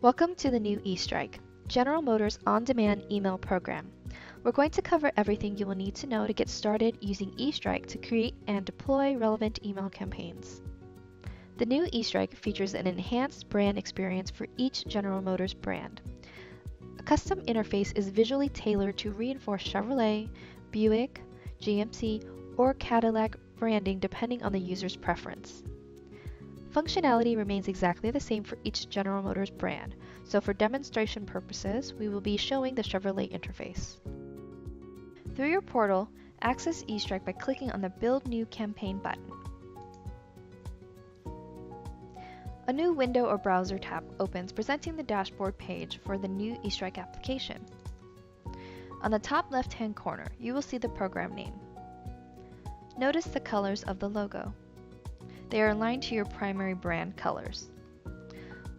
Welcome to the new eStrike, General Motors on-demand email program. We're going to cover everything you will need to know to get started using eStrike to create and deploy relevant email campaigns. The new eStrike features an enhanced brand experience for each General Motors brand. A custom interface is visually tailored to reinforce Chevrolet, Buick, GMC, or Cadillac branding depending on the user's preference. Functionality remains exactly the same for each General Motors brand, so for demonstration purposes, we will be showing the Chevrolet interface. Through your portal, access eStrike by clicking on the Build New Campaign button. A new window or browser tab opens presenting the dashboard page for the new eStrike application. On the top left-hand corner, you will see the program name. Notice the colors of the logo. They are aligned to your primary brand colors.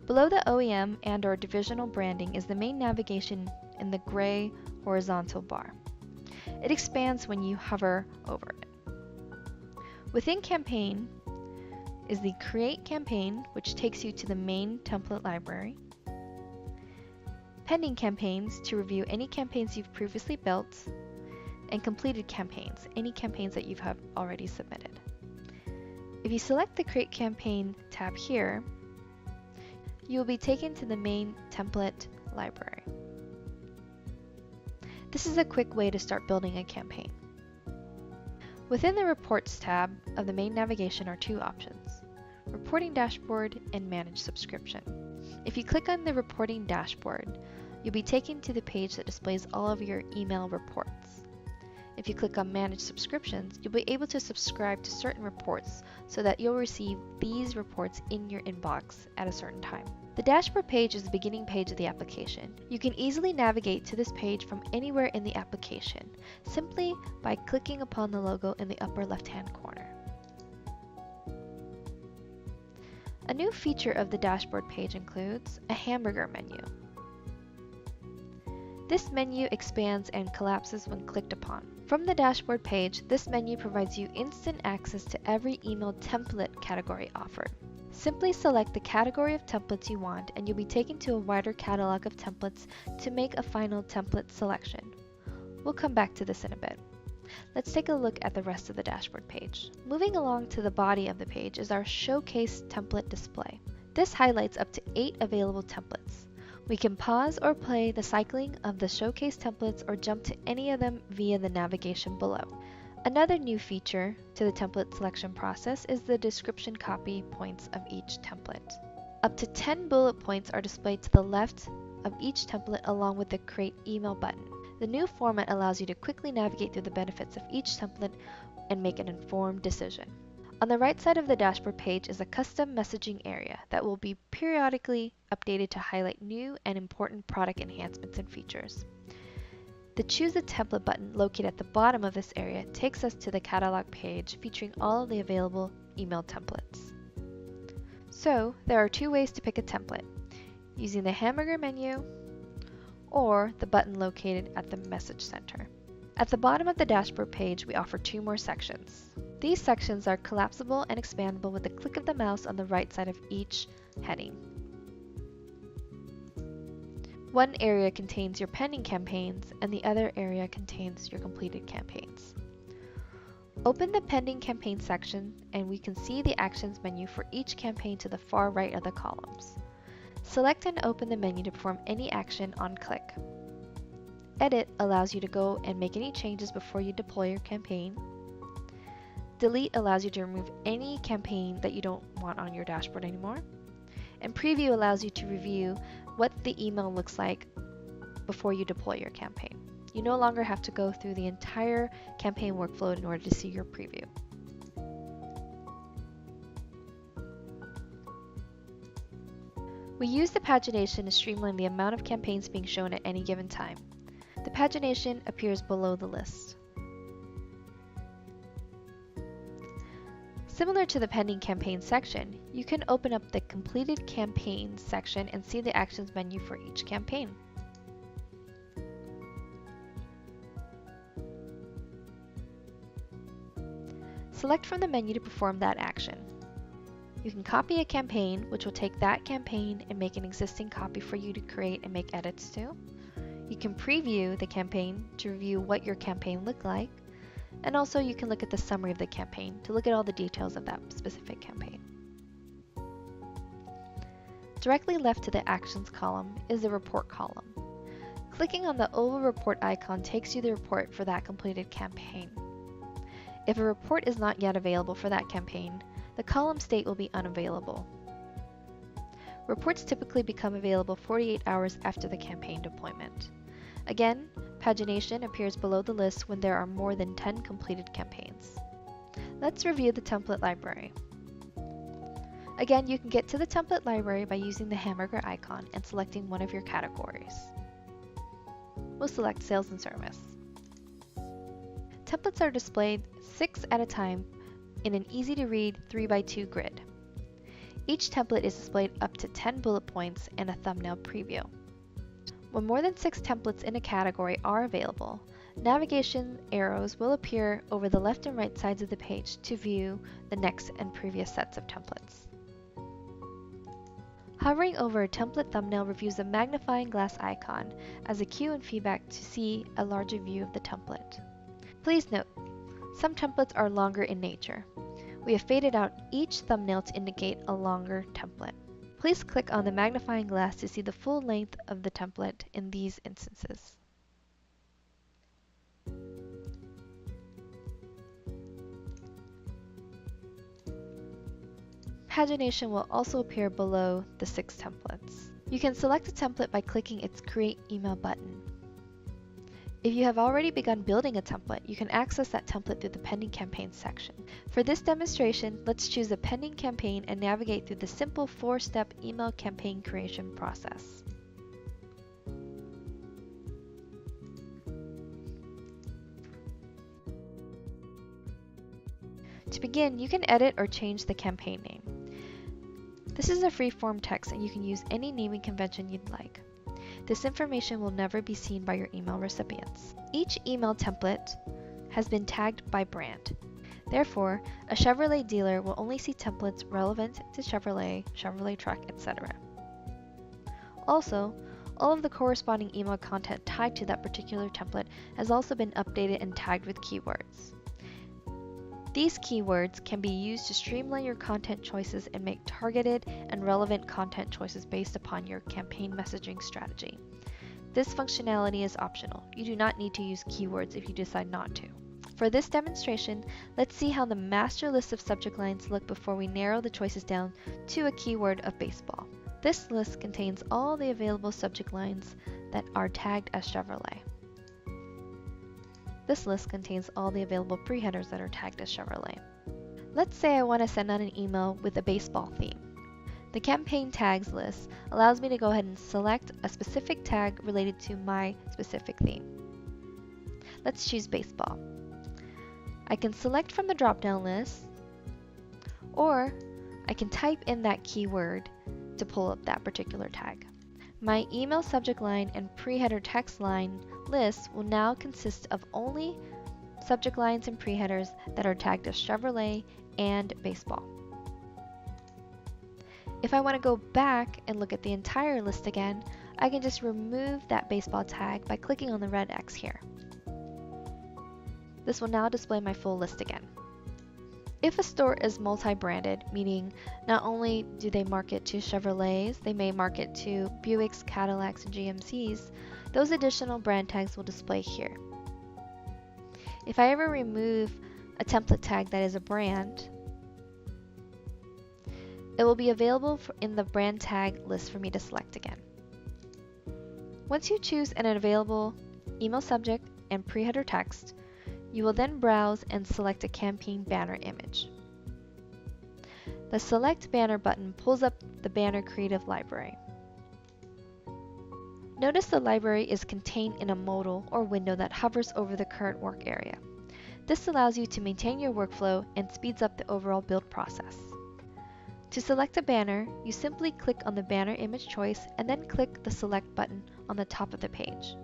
Below the OEM and/or divisional branding is the main navigation in the gray horizontal bar. It expands when you hover over it. Within Campaign is the Create Campaign, which takes you to the main template library, Pending Campaigns to review any campaigns you've previously built, and Completed Campaigns, any campaigns that you have already submitted. If you select the Create Campaign tab here, you will be taken to the main template library. This is a quick way to start building a campaign. Within the Reports tab of the main navigation are two options: Reporting Dashboard and Manage Subscription. If you click on the Reporting Dashboard, you'll be taken to the page that displays all of your email reports. If you click on Manage Subscriptions, you'll be able to subscribe to certain reports so that you'll receive these reports in your inbox at a certain time. The dashboard page is the beginning page of the application. You can easily navigate to this page from anywhere in the application, simply by clicking upon the logo in the upper left-hand corner. A new feature of the dashboard page includes a hamburger menu. This menu expands and collapses when clicked upon. From the dashboard page, this menu provides you instant access to every email template category offered. Simply select the category of templates you want and you'll be taken to a wider catalog of templates to make a final template selection. We'll come back to this in a bit. Let's take a look at the rest of the dashboard page. Moving along to the body of the page is our Showcase template display. This highlights up to 8 available templates. We can pause or play the cycling of the Showcase templates or jump to any of them via the navigation below. Another new feature to the template selection process is the description copy points of each template. Up to 10 bullet points are displayed to the left of each template along with the Create Email button. The new format allows you to quickly navigate through the benefits of each template and make an informed decision. On the right side of the dashboard page is a custom messaging area that will be periodically updated to highlight new and important product enhancements and features. The Choose a Template button located at the bottom of this area takes us to the catalog page featuring all of the available email templates. So, there are two ways to pick a template: using the hamburger menu or the button located at the message center. At the bottom of the dashboard page, we offer two more sections. These sections are collapsible and expandable with the click of the mouse on the right side of each heading. One area contains your pending campaigns and the other area contains your completed campaigns. Open the pending campaign section and we can see the actions menu for each campaign to the far right of the columns. Select and open the menu to perform any action on click. Edit allows you to go and make any changes before you deploy your campaign. Delete allows you to remove any campaign that you don't want on your dashboard anymore. And Preview allows you to review what the email looks like before you deploy your campaign. You no longer have to go through the entire campaign workflow in order to see your preview. We use the pagination to streamline the amount of campaigns being shown at any given time. The pagination appears below the list. Similar to the pending campaign section, you can open up the completed campaigns section and see the actions menu for each campaign. Select from the menu to perform that action. You can copy a campaign, which will take that campaign and make an existing copy for you to create and make edits to. You can preview the campaign to review what your campaign looked like. And also you can look at the summary of the campaign to look at all the details of that specific campaign. Directly left to the Actions column is the Report column. Clicking on the oval report icon takes you to the report for that completed campaign. If a report is not yet available for that campaign, the column state will be unavailable. Reports typically become available 48 hours after the campaign deployment. Again, pagination appears below the list when there are more than 10 completed campaigns. Let's review the template library. Again, you can get to the template library by using the hamburger icon and selecting one of your categories. We'll select Sales and Service. Templates are displayed 6 at a time in an easy-to-read 3x2 grid. Each template is displayed up to 10 bullet points and a thumbnail preview. When more than 6 templates in a category are available, navigation arrows will appear over the left and right sides of the page to view the next and previous sets of templates. Hovering over a template thumbnail reveals a magnifying glass icon as a cue and feedback to see a larger view of the template. Please note, some templates are longer in nature. We have faded out each thumbnail to indicate a longer template. Please click on the magnifying glass to see the full length of the template in these instances. Pagination will also appear below the 6 templates. You can select a template by clicking its Create Email button. If you have already begun building a template, you can access that template through the Pending Campaigns section. For this demonstration, let's choose a pending campaign and navigate through the simple 4-step email campaign creation process. To begin, you can edit or change the campaign name. This is a free-form text and you can use any naming convention you'd like. This information will never be seen by your email recipients. Each email template has been tagged by brand. Therefore, a Chevrolet dealer will only see templates relevant to Chevrolet, Chevrolet truck, etc. Also, all of the corresponding email content tied to that particular template has also been updated and tagged with keywords. These keywords can be used to streamline your content choices and make targeted and relevant content choices based upon your campaign messaging strategy. This functionality is optional. You do not need to use keywords if you decide not to. For this demonstration, let's see how the master list of subject lines look before we narrow the choices down to a keyword of baseball. This list contains all the available subject lines that are tagged as Chevrolet. This list contains all the available pre-headers that are tagged as Chevrolet. Let's say I want to send out an email with a baseball theme. The campaign tags list allows me to go ahead and select a specific tag related to my specific theme. Let's choose baseball. I can select from the drop-down list, or I can type in that keyword to pull up that particular tag. My email subject line and pre-header text line list will now consist of only subject lines and pre-headers that are tagged as Chevrolet and baseball. If I want to go back and look at the entire list again, I can just remove that baseball tag by clicking on the red X here. This will now display my full list again. If a store is multi-branded, meaning not only do they market to Chevrolets, they may market to Buicks, Cadillacs, and GMCs, those additional brand tags will display here. If I ever remove a template tag that is a brand, it will be available in the brand tag list for me to select again. Once you choose an available email subject and pre-header text, you will then browse and select a campaign banner image. The Select Banner button pulls up the banner creative library. Notice the library is contained in a modal or window that hovers over the current work area. This allows you to maintain your workflow and speeds up the overall build process. To select a banner, you simply click on the banner image choice and then click the Select button on the top of the page.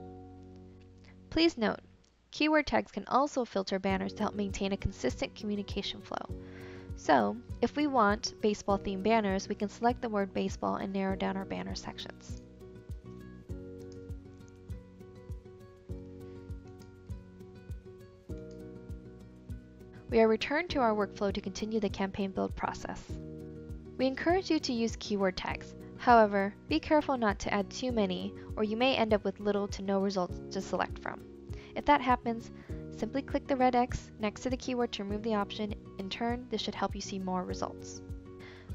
Please note, keyword tags can also filter banners to help maintain a consistent communication flow. So, if we want baseball themed banners, we can select the word baseball and narrow down our banner sections. We are returned to our workflow to continue the campaign build process. We encourage you to use keyword tags. However, be careful not to add too many, or you may end up with little to no results to select from. If that happens, simply click the red X next to the keyword to remove the option. In turn, this should help you see more results.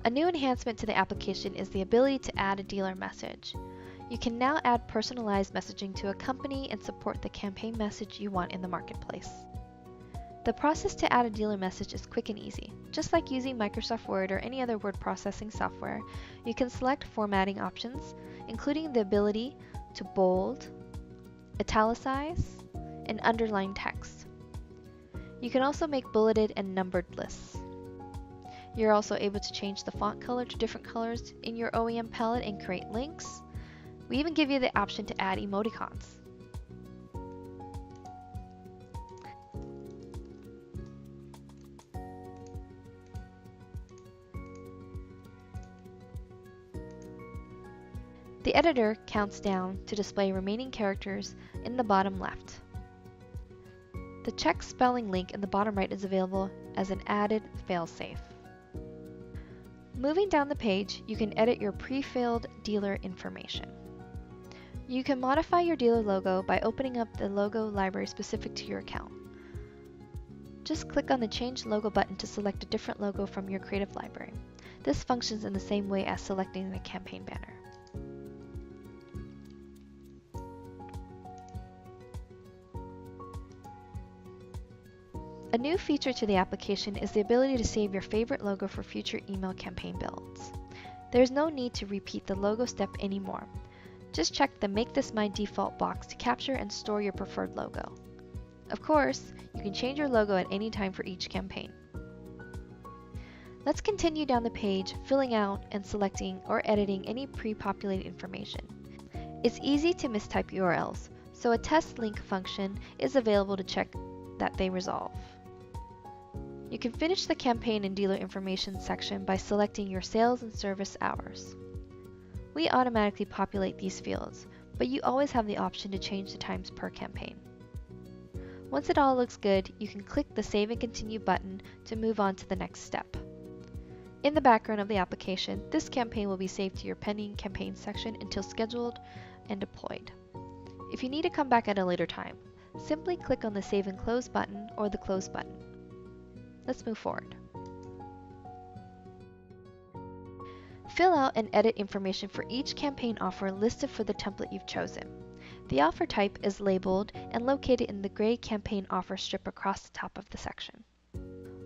A new enhancement to the application is the ability to add a dealer message. You can now add personalized messaging to accompany and support the campaign message you want in the marketplace. The process to add a dealer message is quick and easy. Just like using Microsoft Word or any other word processing software, you can select formatting options, including the ability to bold, italicize, and underline text. You can also make bulleted and numbered lists. You're also able to change the font color to different colors in your OEM palette and create links. We even give you the option to add emoticons. The editor counts down to display remaining characters in the bottom left. The check spelling link in the bottom right is available as an added failsafe. Moving down the page, you can edit your pre-filled dealer information. You can modify your dealer logo by opening up the logo library specific to your account. Just click on the Change Logo button to select a different logo from your creative library. This functions in the same way as selecting the campaign banner. A new feature to the application is the ability to save your favorite logo for future email campaign builds. There is no need to repeat the logo step anymore. Just check the Make This My Default box to capture and store your preferred logo. Of course, you can change your logo at any time for each campaign. Let's continue down the page, filling out and selecting or editing any pre-populated information. It's easy to mistype URLs, so a test link function is available to check that they resolve. You can finish the campaign and dealer information section by selecting your sales and service hours. We automatically populate these fields, but you always have the option to change the times per campaign. Once it all looks good, you can click the Save and Continue button to move on to the next step. In the background of the application, this campaign will be saved to your pending campaign section until scheduled and deployed. If you need to come back at a later time, simply click on the Save and Close button or the Close button. Let's move forward. Fill out and edit information for each campaign offer listed for the template you've chosen. The offer type is labeled and located in the gray campaign offer strip across the top of the section.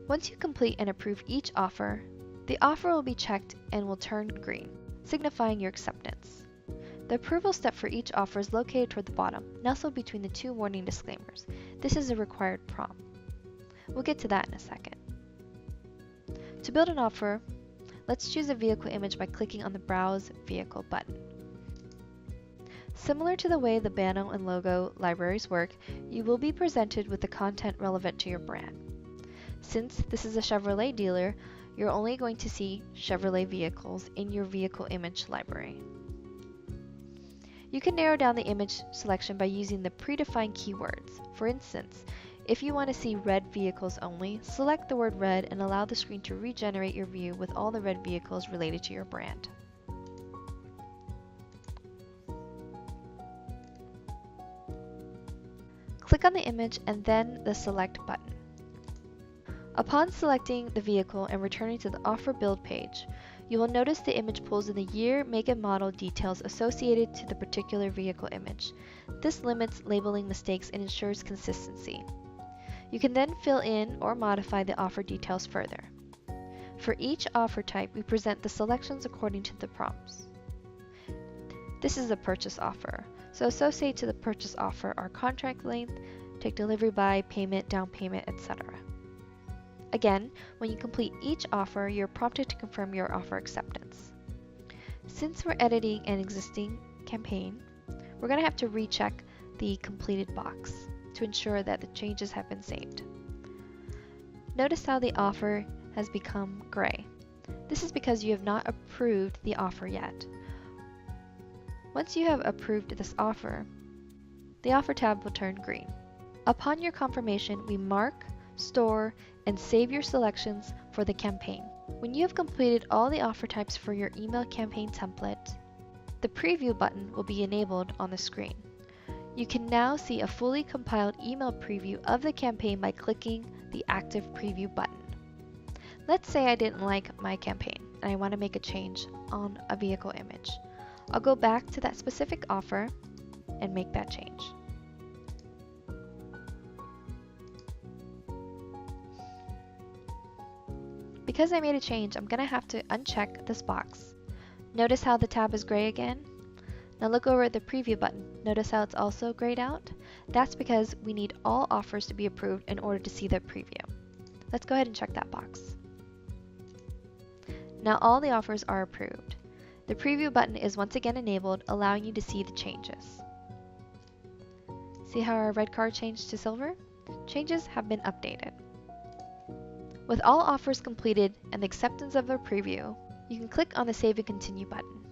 Once you complete and approve each offer, the offer will be checked and will turn green, signifying your acceptance. The approval step for each offer is located toward the bottom, nestled between the two warning disclaimers. This is a required prompt. We'll get to that in a second. To build an offer, let's choose a vehicle image by clicking on the Browse Vehicle button. Similar to the way the banner and logo libraries work, you will be presented with the content relevant to your brand. Since this is a Chevrolet dealer, you're only going to see Chevrolet vehicles in your vehicle image library. You can narrow down the image selection by using the predefined keywords. For instance, if you want to see red vehicles only, select the word red and allow the screen to regenerate your view with all the red vehicles related to your brand. Click on the image and then the Select button. Upon selecting the vehicle and returning to the Offer Build page, you will notice the image pulls in the year, make, and model details associated to the particular vehicle image. This limits labeling mistakes and ensures consistency. You can then fill in or modify the offer details further. For each offer type, we present the selections according to the prompts. This is a purchase offer, so associated to the purchase offer are contract length, take delivery by, payment, down payment, etc. Again, when you complete each offer, you're prompted to confirm your offer acceptance. Since we're editing an existing campaign, we're going to have to recheck the completed box to ensure that the changes have been saved. Notice how the offer has become gray. This is because you have not approved the offer yet. Once you have approved this offer, the offer tab will turn green. Upon your confirmation, we mark, store, and save your selections for the campaign. When you have completed all the offer types for your email campaign template, the preview button will be enabled on the screen. You can now see a fully compiled email preview of the campaign by clicking the Active Preview button. Let's say I didn't like my campaign and I want to make a change on a vehicle image. I'll go back to that specific offer and make that change. Because I made a change, I'm going to have to uncheck this box. Notice how the tab is gray again? Now look over at the preview button. Notice how it's also grayed out? That's because we need all offers to be approved in order to see the preview. Let's go ahead and check that box. Now all the offers are approved. The preview button is once again enabled, allowing you to see the changes. See how our red card changed to silver? Changes have been updated. With all offers completed and the acceptance of their preview, you can click on the Save and Continue button.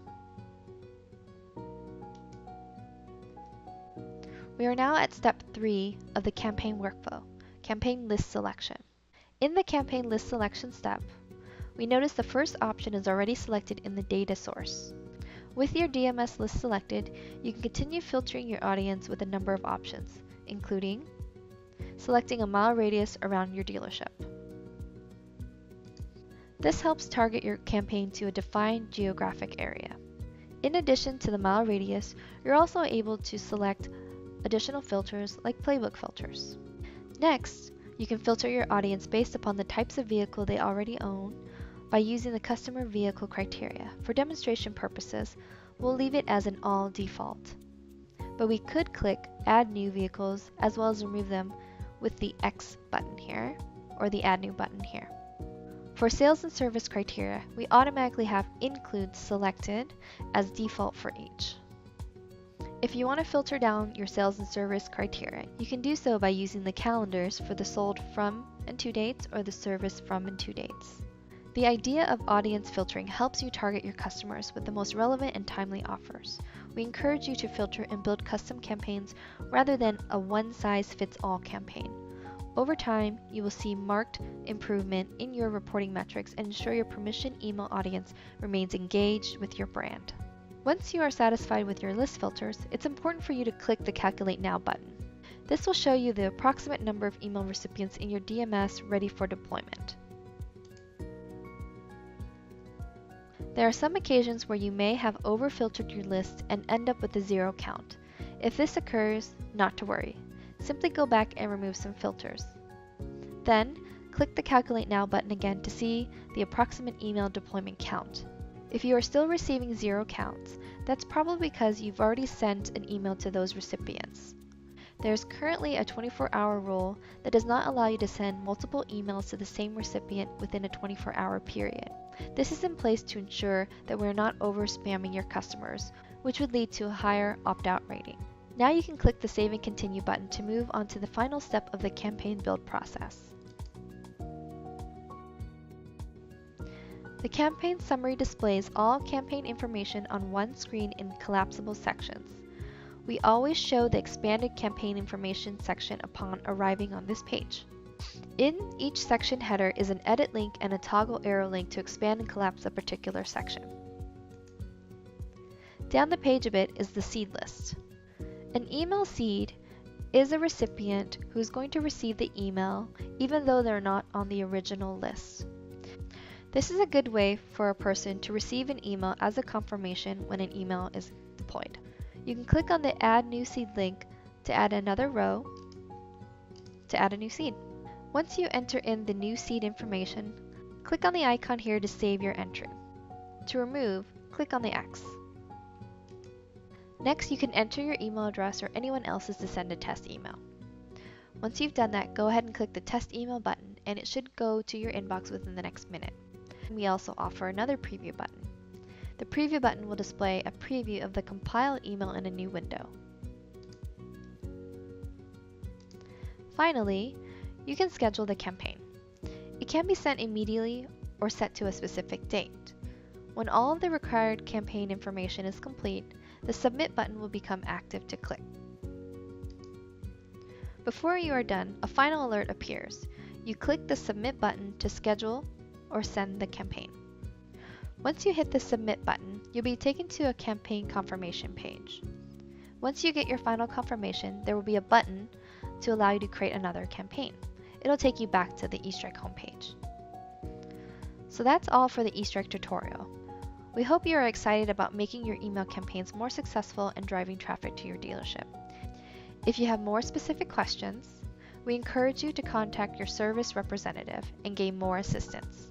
We are now at step 3 of the campaign workflow, campaign list selection. In the campaign list selection step, we notice the first option is already selected in the data source. With your DMS list selected, you can continue filtering your audience with a number of options, including selecting a mile radius around your dealership. This helps target your campaign to a defined geographic area. In addition to the mile radius, you're also able to select additional filters like playbook filters. Next, you can filter your audience based upon the types of vehicle they already own by using the customer vehicle criteria. For demonstration purposes, we'll leave it as an all default. But we could click Add New Vehicles as well as remove them with the X button here or the Add New button here. For sales and service criteria, we automatically have Include selected as default for each. If you want to filter down your sales and service criteria, you can do so by using the calendars for the sold from and to dates or the service from and to dates. The idea of audience filtering helps you target your customers with the most relevant and timely offers. We encourage you to filter and build custom campaigns rather than a one-size-fits-all campaign. Over time, you will see marked improvement in your reporting metrics and ensure your permission email audience remains engaged with your brand. Once you are satisfied with your list filters, it's important for you to click the Calculate Now button. This will show you the approximate number of email recipients in your DMS ready for deployment. There are some occasions where you may have over-filtered your list and end up with a 0 count. If this occurs, not to worry. Simply go back and remove some filters. Then, click the Calculate Now button again to see the approximate email deployment count. If you are still receiving 0 counts, that's probably because you've already sent an email to those recipients. There's currently a 24-hour rule that does not allow you to send multiple emails to the same recipient within a 24-hour period. This is in place to ensure that we're not over-spamming your customers, which would lead to a higher opt-out rating. Now you can click the Save and Continue button to move on to the final step of the campaign build process. The campaign summary displays all campaign information on one screen in collapsible sections. We always show the expanded campaign information section upon arriving on this page. In each section header is an edit link and a toggle arrow link to expand and collapse a particular section. Down the page a bit is the seed list. An email seed is a recipient who's going to receive the email even though they're not on the original list. This is a good way for a person to receive an email as a confirmation when an email is deployed. You can click on the Add New Seed link to add another row to add a new seed. Once you enter in the new seed information, click on the icon here to save your entry. To remove, click on the X. Next, you can enter your email address or anyone else's to send a test email. Once you've done that, go ahead and click the Test Email button and it should go to your inbox within the next minute. We also offer another preview button. The preview button will display a preview of the compiled email in a new window. Finally, you can schedule the campaign. It can be sent immediately or set to a specific date. When all of the required campaign information is complete, the Submit button will become active to click. Before you are done, a final alert appears. You click the Submit button to schedule or send the campaign. Once you hit the Submit button, you'll be taken to a campaign confirmation page. Once you get your final confirmation, there will be a button to allow you to create another campaign. It'll take you back to the eStrike homepage. So that's all for the eStrike tutorial. We hope you are excited about making your email campaigns more successful and driving traffic to your dealership. If you have more specific questions, we encourage you to contact your service representative and gain more assistance.